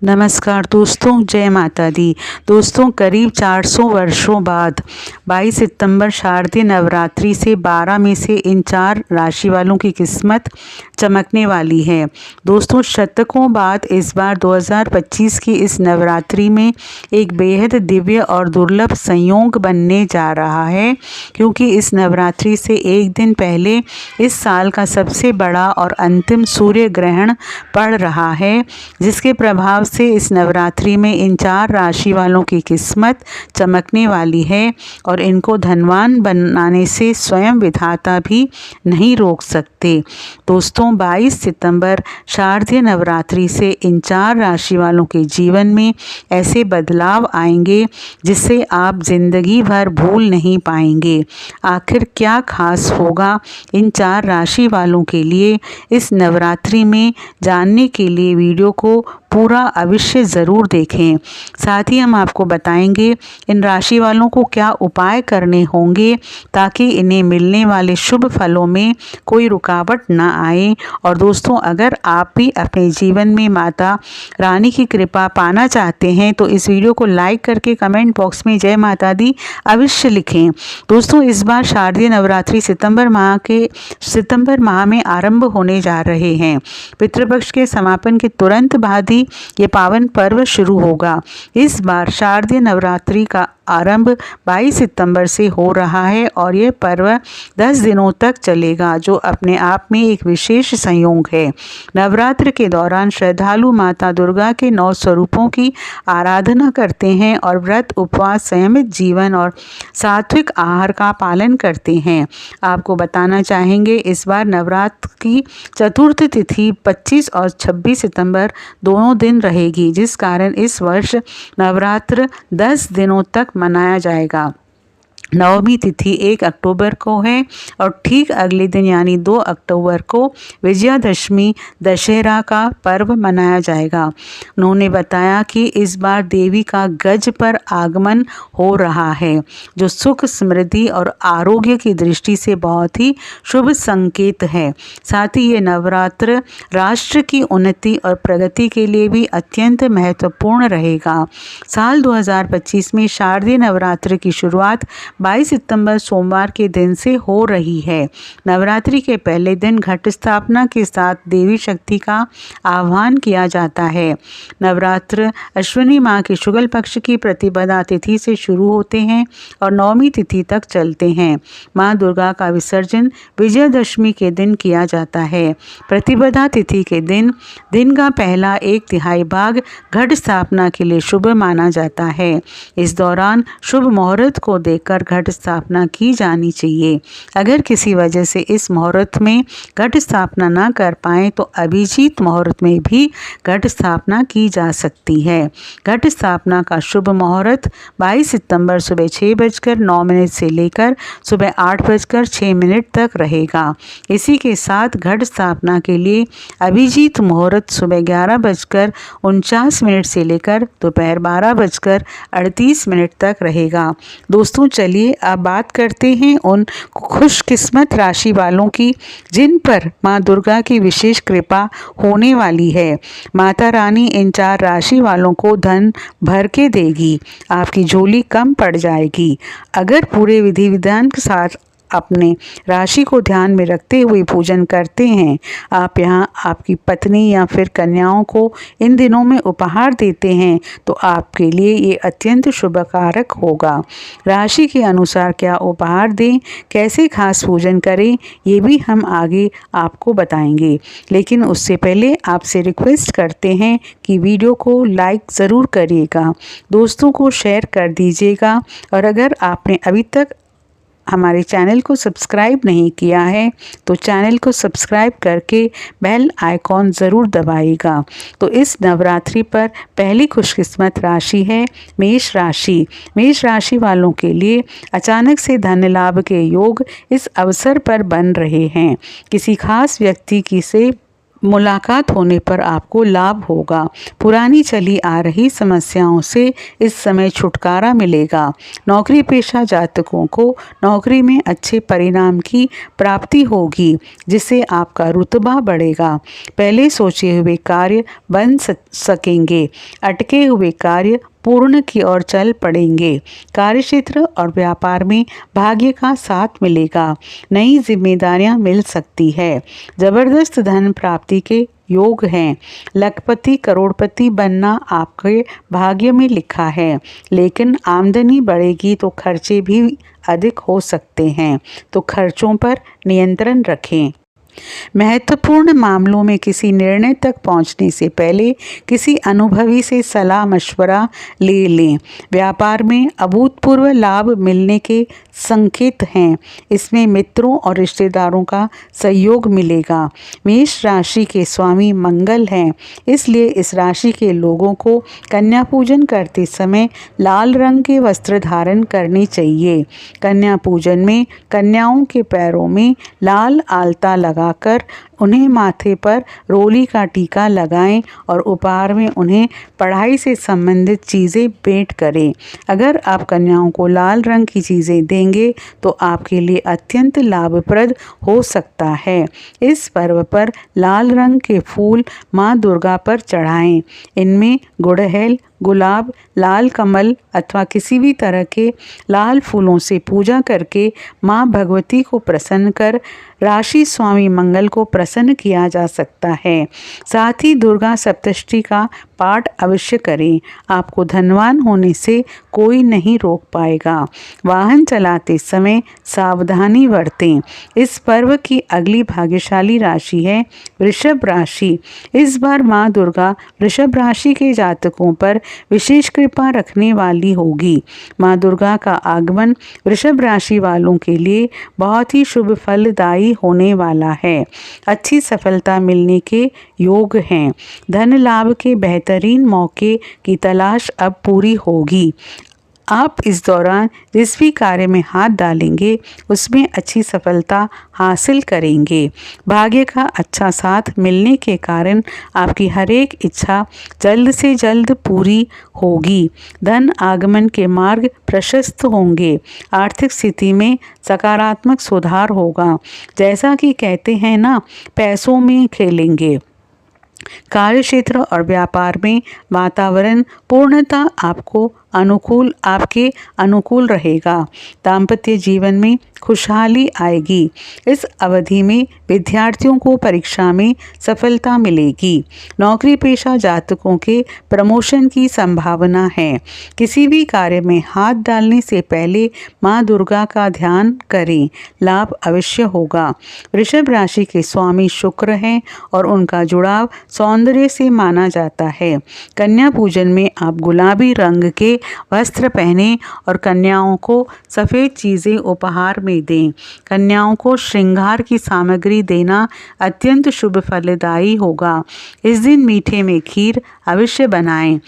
नमस्कार दोस्तों, जय माता दी। दोस्तों, करीब 400 वर्षों बाद 22 सितंबर शारदीय नवरात्रि से 12 में से इन 4 राशि वालों की किस्मत चमकने वाली है। दोस्तों, शतकों बाद इस बार 2025 की इस नवरात्रि में एक बेहद दिव्य और दुर्लभ संयोग बनने जा रहा है, क्योंकि इस नवरात्रि से एक दिन पहले इस साल का सबसे बड़ा और अंतिम सूर्य ग्रहण पड़ रहा है, जिसके प्रभाव से इस नवरात्रि में इन 4 राशि वालों की किस्मत चमकने वाली है और इनको धनवान बनाने से स्वयं विधाता भी नहीं रोक सकते। दोस्तों, 22 सितंबर शारदीय नवरात्रि से इन 4 राशि वालों के जीवन में ऐसे बदलाव आएंगे जिससे आप जिंदगी भर भूल नहीं पाएंगे। आखिर क्या खास होगा इन 4 राशि वालों के लिए इस नवरात्रि में, जानने के लिए वीडियो को पूरा अवश्य ज़रूर देखें। साथ ही हम आपको बताएंगे इन राशि वालों को क्या उपाय करने होंगे ताकि इन्हें मिलने वाले शुभ फलों में कोई रुकावट ना आए। और दोस्तों, अगर आप भी अपने जीवन में माता रानी की कृपा पाना चाहते हैं तो इस वीडियो को लाइक करके कमेंट बॉक्स में जय माता दी अवश्य लिखें। दोस्तों, इस बार शारदीय नवरात्रि सितंबर माह में आरंभ होने जा रहे हैं। पितृपक्ष के समापन के तुरंत बाद ही ये पावन पर्व शुरू होगा। इस बार शारदीय नवरात्रि का आरंभ 22 सितंबर से हो रहा है और ये पर्व 10 दिनों तक चलेगा, जो अपने आप में एक विशेष संयोग है। नवरात्र के दौरान श्रद्धालु माता दुर्गा के 9 स्वरूपों की आराधना करते हैं और व्रत, उपवास, संयमित जीवन और सात्विक आहार का पालन करते हैं। आपको बताना चाहेंगे, इस बार नवरात्र की चतुर्थ तिथि 25 और 26 सितंबर दोनों दिन रहेगी, जिस कारण इस वर्ष नवरात्र 10 दिनों तक मनाया जाएगा। नवमी तिथि 1 अक्टूबर को है और ठीक अगले दिन यानी 2 अक्टूबर को विजयादशमी दशहरा का पर्व मनाया जाएगा। उन्होंने बताया कि इस बार देवी का गज पर आगमन हो रहा है, जो सुख, समृद्धि और आरोग्य की दृष्टि से बहुत ही शुभ संकेत है। साथ ही ये नवरात्र राष्ट्र की उन्नति और प्रगति के लिए भी अत्यंत महत्वपूर्ण रहेगा। साल 2025 में शारदीय नवरात्र की शुरुआत 22 सितंबर सोमवार के दिन से हो रही है। नवरात्रि के पहले दिन घट स्थापना के साथ देवी शक्ति का आह्वान किया जाता है। नवरात्र अश्विनी माह के शुक्ल पक्ष की प्रतिपदा तिथि से शुरू होते हैं और नवमी तिथि तक चलते हैं। माँ दुर्गा का विसर्जन विजयादशमी के दिन किया जाता है। प्रतिपदा तिथि के दिन का पहला 1/3 भाग घट स्थापना के लिए शुभ माना जाता है। इस दौरान शुभ मुहूर्त को देखकर घट स्थापना की जानी चाहिए। अगर किसी वजह से इस मुहूर्त में घट स्थापना ना कर पाएँ तो अभिजीत मुहूर्त में भी घट स्थापना की जा सकती है। घट स्थापना का शुभ मुहूर्त 22 सितंबर सुबह 6:09 से लेकर सुबह 8:06 तक रहेगा। इसी के साथ घट स्थापना के लिए अभिजीत मुहूर्त सुबह 11:49 से लेकर दोपहर 12:38 तक रहेगा। दोस्तों, चलिए अब बात करते हैं उन खुशकिस्मत राशि वालों की जिन पर माँ दुर्गा की विशेष कृपा होने वाली है। माता रानी इन 4 राशि वालों को धन भर के देगी, आपकी झोली कम पड़ जाएगी। अगर पूरे विधि विधान के साथ अपने राशि को ध्यान में रखते हुए पूजन करते हैं, आप यहाँ आपकी पत्नी या फिर कन्याओं को इन दिनों में उपहार देते हैं तो आपके लिए ये अत्यंत शुभकारक होगा। राशि के अनुसार क्या उपहार दें, कैसे खास पूजन करें, ये भी हम आगे आपको बताएंगे। लेकिन उससे पहले आपसे रिक्वेस्ट करते हैं कि वीडियो को लाइक ज़रूर करिएगा, दोस्तों को शेयर कर दीजिएगा और अगर आपने अभी तक हमारे चैनल को सब्सक्राइब नहीं किया है तो चैनल को सब्सक्राइब करके बेल आइकॉन ज़रूर दबाइएगा। तो इस नवरात्रि पर पहली खुशकिस्मत राशि है मेष राशि। मेष राशि वालों के लिए अचानक से धन लाभ के योग इस अवसर पर बन रहे हैं। किसी खास व्यक्ति की से मुलाकात होने पर आपको लाभ होगा। पुरानी चली आ रही समस्याओं से इस समय छुटकारा मिलेगा। नौकरी पेशा जातकों को नौकरी में अच्छे परिणाम की प्राप्ति होगी, जिससे आपका रुतबा बढ़ेगा। पहले सोचे हुए कार्य बन सकेंगे। अटके हुए कार्य पूर्ण की ओर चल पड़ेंगे। कार्यक्षेत्र और व्यापार में भाग्य का साथ मिलेगा। नई जिम्मेदारियां मिल सकती है। जबरदस्त धन प्राप्ति के योग हैं। लखपति करोड़पति बनना आपके भाग्य में लिखा है, लेकिन आमदनी बढ़ेगी तो खर्चे भी अधिक हो सकते हैं, तो खर्चों पर नियंत्रण रखें। महत्वपूर्ण मामलों में किसी निर्णय तक पहुंचने से पहले किसी अनुभवी से सलाह मशवरा ले लें। व्यापार में अभूतपूर्व लाभ मिलने के संकेत हैं। इसमें मित्रों और रिश्तेदारों का सहयोग मिलेगा। मेष राशि के स्वामी मंगल हैं, इसलिए इस राशि के लोगों को कन्या पूजन करते समय लाल रंग के वस्त्र धारण करने चाहिए। कन्या पूजन में कन्याओं के पैरों में लाल आलता लगाकर उन्हें माथे पर रोली का टीका लगाएं और उपहार में उन्हें पढ़ाई से संबंधित चीज़ें भेंट करें। अगर आप कन्याओं को लाल रंग की चीज़ें देंगे तो आपके लिए अत्यंत लाभप्रद हो सकता है। इस पर्व पर लाल रंग के फूल माँ दुर्गा पर चढ़ाएं। इनमें गुड़हल, गुलाब, लाल कमल अथवा किसी भी तरह के लाल फूलों से पूजा करके माँ भगवती को प्रसन्न कर राशि स्वामी मंगल को प्रसन्न किया जा सकता है। साथ ही दुर्गा सप्तशती का पाठ अवश्य करें। आपको धनवान होने से कोई नहीं रोक पाएगा। वाहन चलाते समय सावधानी बरतें। इस पर्व की अगली भाग्यशाली राशि है वृषभ राशि। इस बार माँ दुर्गा वृषभ राशि के जातकों पर विशेष कृपा रखने वाली होगी। माँ दुर्गा का आगमन वृषभ राशि वालों के लिए बहुत ही शुभ फलदायी होने वाला है। अच्छी सफलता मिलने के योग हैं। धन लाभ के बेहतरीन मौके की तलाश अब पूरी होगी। आप इस दौरान जिस भी कार्य में हाथ डालेंगे उसमें अच्छी सफलता हासिल करेंगे। भाग्य का अच्छा साथ मिलने के कारण आपकी हर एक इच्छा जल्द से जल्द पूरी होगी। धन आगमन के मार्ग प्रशस्त होंगे। आर्थिक स्थिति में सकारात्मक सुधार होगा। जैसा कि कहते हैं ना, पैसों में खेलेंगे। कार्यक्षेत्र और व्यापार में वातावरण पूर्णतः आपके अनुकूल रहेगा। दाम्पत्य जीवन में खुशहाली आएगी। इस अवधि में विद्यार्थियों को परीक्षा में सफलता मिलेगी। नौकरी पेशा जातकों के प्रमोशन की संभावना है। किसी भी कार्य में हाथ डालने से पहले माँ दुर्गा का ध्यान करें, लाभ अवश्य होगा। वृषभ राशि के स्वामी शुक्र हैं और उनका जुड़ाव सौंदर्य से माना जाता है। कन्या पूजन में आप गुलाबी रंग के वस्त्र पहनें और कन्याओं को सफ़ेद चीज़ें उपहार में दें। कन्याओं को श्रृंगार की सामग्री देना अत्यंत शुभ फलदायी होगा। इस दिन मीठे में खीर अवश्य बनाएं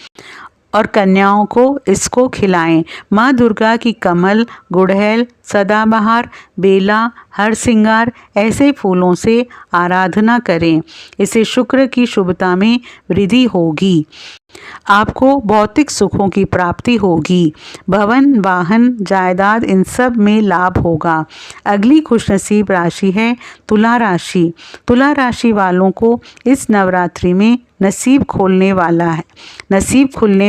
और कन्याओं को इसको खिलाएं। माँ दुर्गा की कमल, गुड़हल, सदाबहार, बेला, हरसिंगार ऐसे फूलों से आराधना करें। इससे शुक्र की शुभता में वृद्धि होगी। आपको भौतिक सुखों की प्राप्ति होगी। भवन, वाहन, जायदाद इन सब में लाभ होगा। अगली खुशनसीब राशि है तुला राशि। तुला राशि वालों को इस नवरात्रि में नसीब खुलने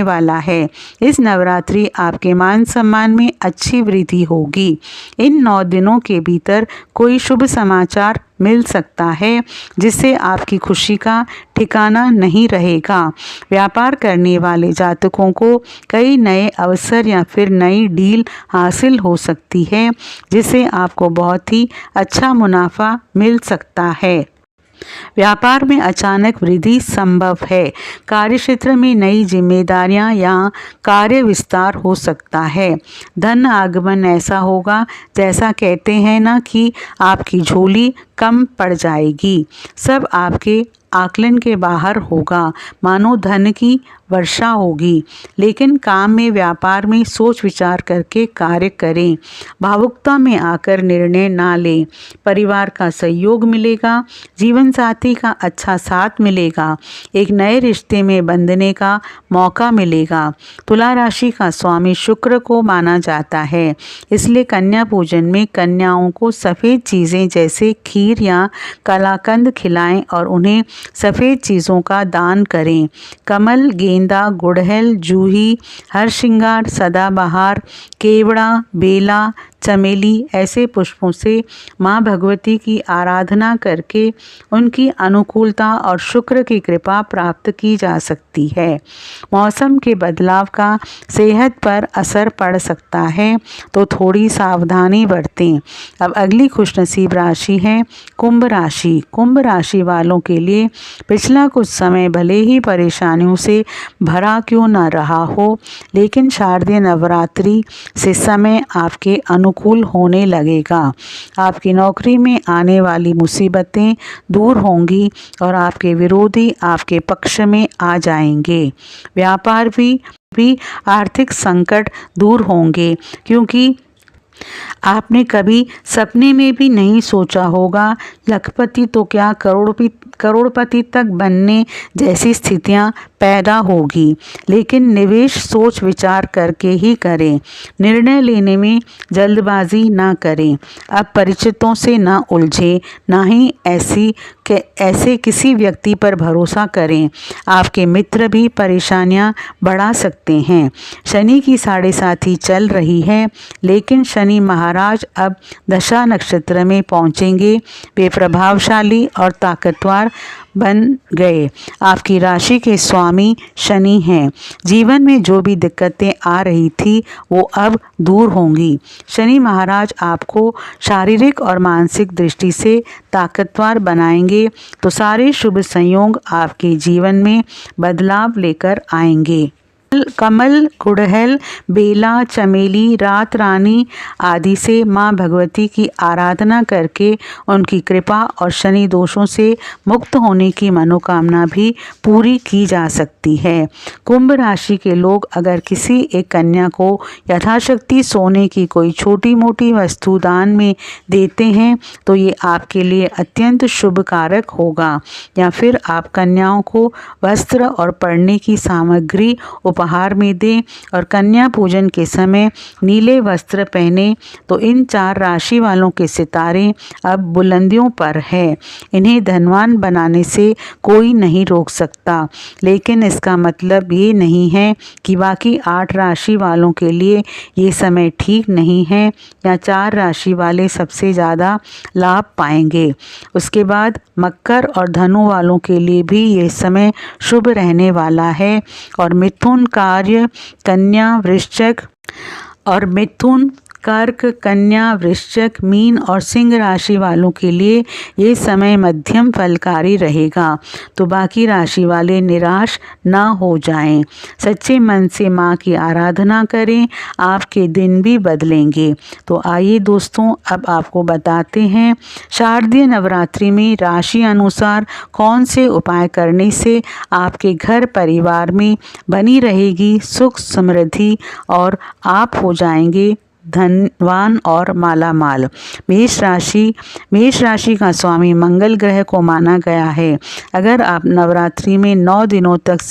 वाला है। इस नवरात्रि आपके मान सम्मान में अच्छी वृद्धि होगी। इन 9 दिनों के भीतर कोई शुभ समाचार मिल सकता है, जिससे आपकी खुशी का ठिकाना नहीं रहेगा। व्यापार करने वाले जातकों को कई नए अवसर या फिर नई डील हासिल हो सकती है, जिससे आपको बहुत ही अच्छा मुनाफा मिल सकता है। व्यापार में अचानक वृद्धि संभव है। कार्यक्षेत्र में नई जिम्मेदारियां या कार्य विस्तार हो सकता है। धन आगमन ऐसा होगा जैसा कहते हैं ना कि आपकी झोली कम पड़ जाएगी। सब आपके आकलन के बाहर होगा, मानो धन की वर्षा होगी। लेकिन काम में, व्यापार में सोच विचार करके कार्य करें। भावुकता में आकर निर्णय ना लें। परिवार का सहयोग मिलेगा, जीवन साथी का अच्छा साथ मिलेगा, एक नए रिश्ते में बंधने का मौका मिलेगा। तुला राशि का स्वामी शुक्र को माना जाता है, इसलिए कन्या पूजन में कन्याओं को सफ़ेद चीज़ें जैसे खीर या कलाकंद खिलाएं और उन्हें सफ़ेद चीज़ों का दान करें। कमल, गेंदा, गुड़हल, जूही, हरश्रृंगार, सदाबहार, केवड़ा, बेला, चमेली ऐसे पुष्पों से माँ भगवती की आराधना करके उनकी अनुकूलता और शुक्र की कृपा प्राप्त की जा सकती है। मौसम के बदलाव का सेहत पर असर पड़ सकता है, तो थोड़ी सावधानी बरतें। अब अगली खुशनसीब राशि है कुंभ राशि। कुंभ राशि वालों के लिए पिछला कुछ समय भले ही परेशानियों से भरा क्यों न रहा हो, लेकिन शारदीय नवरात्रि से समय आपके अनुकूल होने लगेगा। आपकी नौकरी में आने वाली मुसीबतें दूर होंगी और आपके विरोधी आपके पक्ष में आ जाएंगे। व्यापार भी आर्थिक संकट दूर होंगे, क्योंकि आपने कभी सपने में भी नहीं सोचा होगा, लखपति तो क्या करोड़पति तक बनने जैसी स्थितियां पैदा होगी। लेकिन निवेश सोच विचार करके ही करें। निर्णय लेने में जल्दबाजी ना करें। अब परिचितों से ना उलझे, ना ही ऐसे किसी व्यक्ति पर भरोसा करें। आपके मित्र भी परेशानियां बढ़ा सकते हैं। शनि की 7.5 चल रही है, लेकिन शनि महाराज अब दशा नक्षत्र में पहुंचेंगे। वे प्रभावशाली और ताकतवर बन गए। आपकी राशि के स्वामी शनि हैं। जीवन में जो भी दिक्कतें आ रही थी वो अब दूर होंगी। शनि महाराज आपको शारीरिक और मानसिक दृष्टि से ताकतवर बनाएंगे, तो सारे शुभ संयोग आपके जीवन में बदलाव लेकर आएंगे। कमल, गुड़हल, बेला, चमेली, रात रानी आदि से माँ भगवती की आराधना करके उनकी कृपा और शनि दोषों से मुक्त होने की मनोकामना भी पूरी की जा सकती है। कुंभ राशि के लोग अगर किसी एक कन्या को यथाशक्ति सोने की कोई छोटी मोटी वस्तु दान में देते हैं, तो ये आपके लिए अत्यंत शुभ कारक होगा। या फिर आप कन्याओं को वस्त्र और पढ़ने की सामग्री उपहार में दें और कन्या पूजन के समय नीले वस्त्र पहने, तो इन 4 राशि वालों के सितारे अब बुलंदियों पर है। इन्हें धनवान बनाने से कोई नहीं रोक सकता। लेकिन इसका मतलब ये नहीं है कि बाकी 8 राशि वालों के लिए ये समय ठीक नहीं है या 4 राशि वाले सबसे ज़्यादा लाभ पाएंगे। उसके बाद मकर और धनु वालों के लिए भी ये समय शुभ रहने वाला है। और मिथुन, कार्य, कन्या, वृश्चिक और मिथुन, कर्क, कन्या, वृश्चिक, मीन और सिंह राशि वालों के लिए ये समय मध्यम फलकारी रहेगा। तो बाकी राशि वाले निराश ना हो जाएं। सच्चे मन से माँ की आराधना करें, आपके दिन भी बदलेंगे। तो आइए दोस्तों, अब आपको बताते हैं शारदीय नवरात्रि में राशि अनुसार कौन से उपाय करने से आपके घर परिवार में बनी रहेगी सुख समृद्धि और आप हो जाएंगे धनवान और मालामाल। मेष राशि का स्वामी मंगल ग्रह को माना गया है। अगर आप नवरात्रि में 9 दिनों तक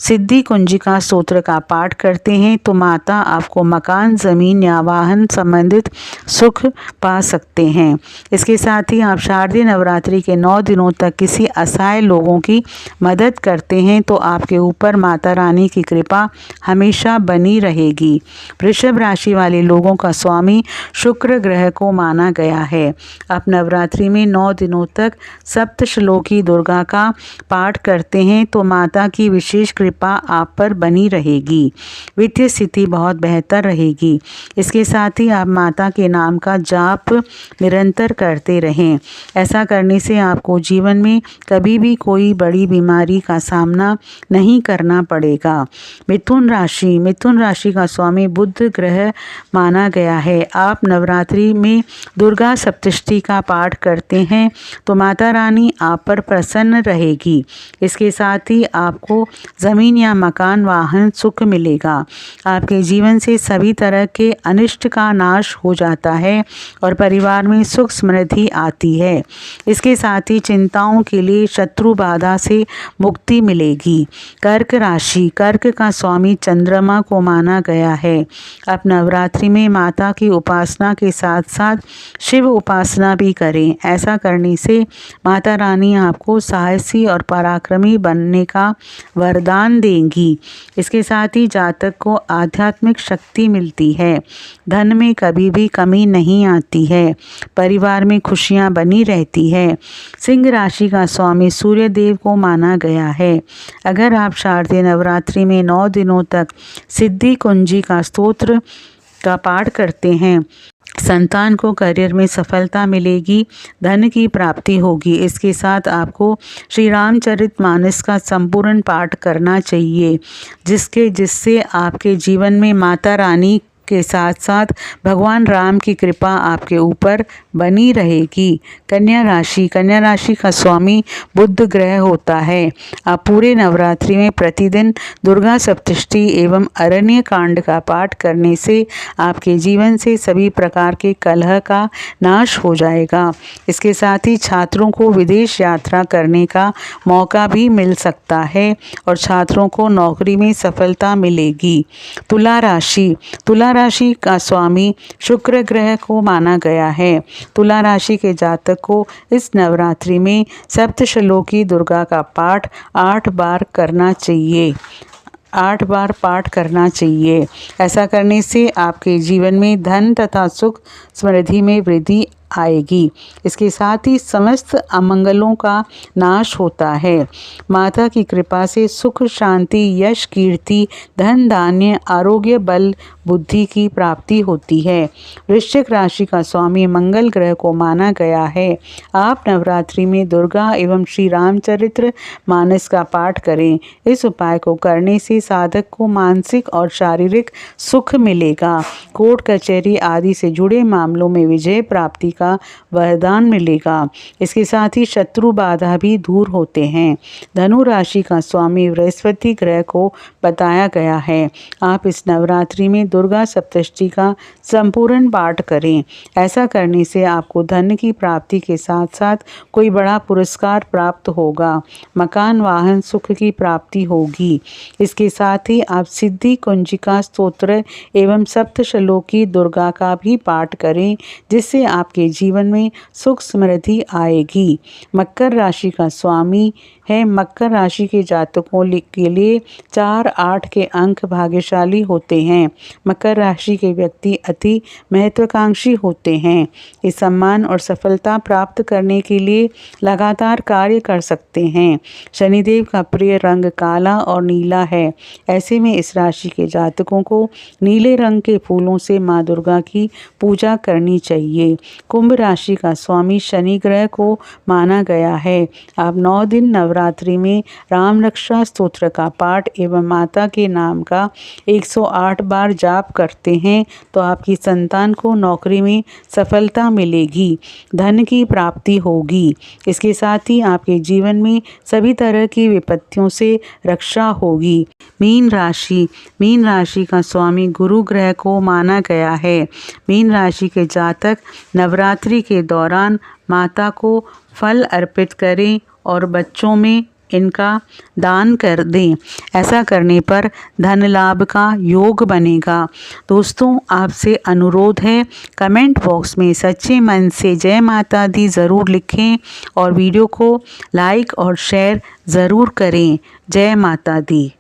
सिद्धि कुंजिका स्तोत्र का पाठ करते हैं, तो माता आपको मकान, ज़मीन या वाहन संबंधित सुख पा सकते हैं। इसके साथ ही आप शारदीय नवरात्रि के 9 दिनों तक किसी असहाय लोगों की मदद करते हैं, तो आपके ऊपर माता रानी की कृपा हमेशा बनी रहेगी। वृषभ राशि वाले लोगों का स्वामी शुक्र ग्रह को माना गया है। आप नवरात्रि में 9 दिनों तक सप्तश्लोकी दुर्गा का पाठ करते हैं, तो माता की विशेष कृपा कृपा आप पर बनी रहेगी। वित्तीय स्थिति बहुत बेहतर रहेगी। इसके साथ ही आप माता के नाम का जाप निरंतर करते रहें। ऐसा करने से आपको जीवन में कभी भी कोई बड़ी बीमारी का सामना नहीं करना पड़ेगा। मिथुन राशि का स्वामी बुध ग्रह माना गया है। आप नवरात्रि में दुर्गा सप्तशती का पाठ करते हैं तो माता रानी आप पर प्रसन्न रहेगी। इसके साथ ही आपको ज़मीन या मकान, वाहन, सुख मिलेगा। आपके जीवन से सभी तरह के अनिष्ट का नाश हो जाता है और परिवार में सुख समृद्धि आती है। इसके साथ ही चिंताओं के लिए शत्रु बाधा से मुक्ति मिलेगी। कर्क का स्वामी चंद्रमा को माना गया है। आप नवरात्रि में माता की उपासना के साथ साथ शिव उपासना भी करें। ऐसा करने से माता रानी आपको साहसी और पराक्रमी बनने का वरदान देंगी। इसके साथ ही जातक को आध्यात्मिक शक्ति मिलती है। धन में कभी भी कमी नहीं आती है। परिवार में खुशियां बनी रहती है। सिंह राशि का स्वामी सूर्य देव को माना गया है। अगर आप शारदीय नवरात्रि में 9 दिनों तक सिद्धि कुंजी का स्तोत्र का पाठ करते हैं, संतान को करियर में सफलता मिलेगी, धन की प्राप्ति होगी। इसके साथ आपको श्री रामचरितमानस का संपूर्ण पाठ करना चाहिए, जिससे आपके जीवन में माता रानी के साथ साथ भगवान राम की कृपा आपके ऊपर बनी रहेगी। कन्या राशि का स्वामी बुध ग्रह होता है। आप पूरे नवरात्रि में प्रतिदिन दुर्गा सप्तशती एवं अरण्य कांड का पाठ करने से आपके जीवन से सभी प्रकार के कलह का नाश हो जाएगा। इसके साथ ही छात्रों को विदेश यात्रा करने का मौका भी मिल सकता है और छात्रों को नौकरी में सफलता मिलेगी। तुला राशि का स्वामी शुक्र ग्रह को माना गया है। तुला राशि के जातक को इस नवरात्रि में सप्तशलोकी दुर्गा का पाठ 8 बार करना चाहिए। 8 बार पाठ करना चाहिए। ऐसा करने से आपके जीवन में धन तथा सुख समृद्धि में वृद्धि आएगी। इसके साथ ही समस्त अमंगलों का नाश होता है। माता की कृपा से सुख, शांति, यश, कीर्ति, धन, धान्य, आरोग्य, बल, बुद्धि की प्राप्ति होती है। वृश्चिक राशि का स्वामी मंगल ग्रह को माना गया है। आप नवरात्रि में दुर्गा एवं श्री रामचरित्र मानस का पाठ करें। इस उपाय को करने से साधक को मानसिक और शारीरिक सुख मिलेगा। कोर्ट कचहरी आदि से जुड़े मामलों में विजय प्राप्ति का वरदान मिलेगा। इसके साथ ही शत्रु बाधा भी दूर होते हैं। धनु राशि का स्वामी बृहस्पति ग्रह को बताया गया है। आप इस नवरात्रि में दुर्गा सप्तशती का संपूर्ण पाठ करें। ऐसा करने से आपको धन की प्राप्ति के साथ साथ कोई बड़ा पुरस्कार प्राप्त होगा। मकान, वाहन, सुख की प्राप्ति होगी। इसके साथ ही आप सिद्धि कुंजिका स्तोत्र एवं सप्तशलोकी दुर्गा का भी पाठ करें, जिससे आपके जीवन में सुख समृद्धि आएगी। मकर राशि का स्वामी है। मकर राशि के जातकों के लिए 4, 8 के अंक भाग्यशाली होते हैं। मकर राशि के व्यक्ति अति महत्वाकांक्षी होते हैं। इस सम्मान और सफलता प्राप्त करने के लिए लगातार कार्य कर सकते हैं। शनिदेव का प्रिय रंग काला और नीला है। ऐसे में इस राशि के जातकों को नीले रंग के फूलों से माँ दुर्गा की पूजा करनी चाहिए। कुंभ राशि का स्वामी शनि ग्रह को माना गया है। आप 9 दिन नवरात्रि में राम रक्षा स्तोत्र का पाठ एवं माता के नाम का 108 बार जाप करते हैं तो आपकी संतान को नौकरी में सफलता मिलेगी, धन की प्राप्ति होगी। इसके साथ ही आपके जीवन में सभी तरह की विपत्तियों से रक्षा होगी। मीन राशि का स्वामी गुरु ग्रह को माना गया है। मीन राशि के जातक नवरात्रि के दौरान माता को फल अर्पित करें और बच्चों में इनका दान कर दें। ऐसा करने पर धन लाभ का योग बनेगा। दोस्तों, आपसे अनुरोध है, कमेंट बॉक्स में सच्चे मन से जय माता दी ज़रूर लिखें और वीडियो को लाइक और शेयर ज़रूर करें। जय माता दी।